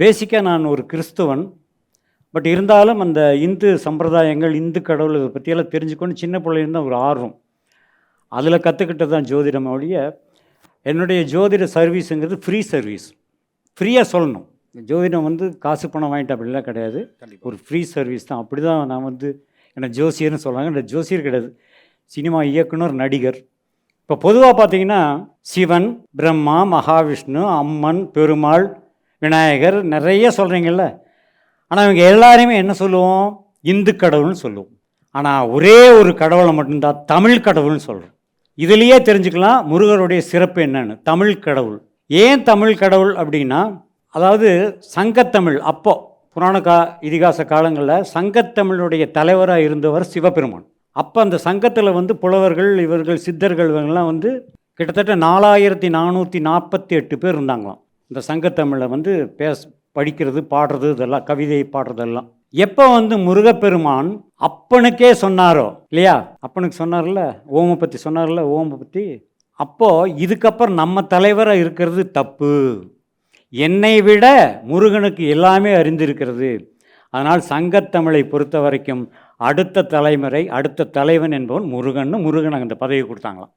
பேசிக்காக நான் ஒரு கிறிஸ்துவன். பட் இருந்தாலும் அந்த இந்து சம்பிரதாயங்கள், இந்து கடவுள் இதை பற்றியெல்லாம் தெரிஞ்சுக்கொண்டு சின்ன பிள்ளையிலேருந்து ஒரு ஆர்வம். அதில் கற்றுக்கிட்டது தான் ஜோதிடம் ஒழிய, என்னுடைய ஜோதிட சர்வீஸுங்கிறது ஃப்ரீ சர்வீஸ். ஃப்ரீயாக சொல்லணும். ஜோதிடம் வந்து காசு பணம் வாங்கிட்டு அப்படிலாம் கிடையாது. ஒரு ஃப்ரீ சர்வீஸ் தான். அப்படி தான் நான் வந்து என்னை ஜோசியர்னு சொல்கிறாங்க. இந்த ஜோசியர் கிடையாது, சினிமா இயக்குனர், நடிகர். இப்போ பொதுவாக பார்த்தீங்கன்னா சிவன், பிரம்மா, மகாவிஷ்ணு, அம்மன், பெருமாள், விநாயகர் நிறைய சொல்கிறீங்கல்ல. ஆனால் இவங்க எல்லாரையுமே என்ன சொல்லுவோம்? இந்து கடவுள்னு சொல்லுவோம். ஆனால் ஒரே ஒரு கடவுளை மட்டும்தான் தமிழ் கடவுள்னு சொல்கிறோம். இதுலேயே தெரிஞ்சுக்கலாம் முருகருடைய சிறப்பு என்னன்னு. தமிழ் கடவுள். ஏன் தமிழ் கடவுள் அப்படின்னா, அதாவது சங்கத்தமிழ் அப்போ புராண இதிகாச காலங்களில் சங்கத்தமிழுடைய தலைவராக இருந்தவர் சிவபெருமான். அப்போ அந்த சங்கத்தில் வந்து புலவர்கள், இவர்கள் சித்தர்கள், இவங்கெல்லாம் வந்து கிட்டத்தட்ட 4448 பேர் இருந்தாங்களாம். இந்த சங்கத்தமிழை வந்து படிக்கிறது, பாடுறது, இதெல்லாம் கவிதை பாடுறதெல்லாம். எப்போ வந்து முருகப்பெருமான் அப்பனுக்கே சொன்னாரோ இல்லையா, அப்பனுக்கு சொன்னார்ல, ஓமை பற்றி சொன்னார்ல, ஓமை பற்றி, அப்போது இதுக்கப்புறம் நம்ம தலைவராக இருக்கிறது தப்பு, என்னை விட முருகனுக்கு எல்லாமே அறிந்திருக்கிறது, அதனால் சங்கத்தமிழை பொறுத்த வரைக்கும் அடுத்த தலைமுறை, அடுத்த தலைவன் என்பவன் முருகன் அந்த பதவி கொடுத்தாங்களாம்.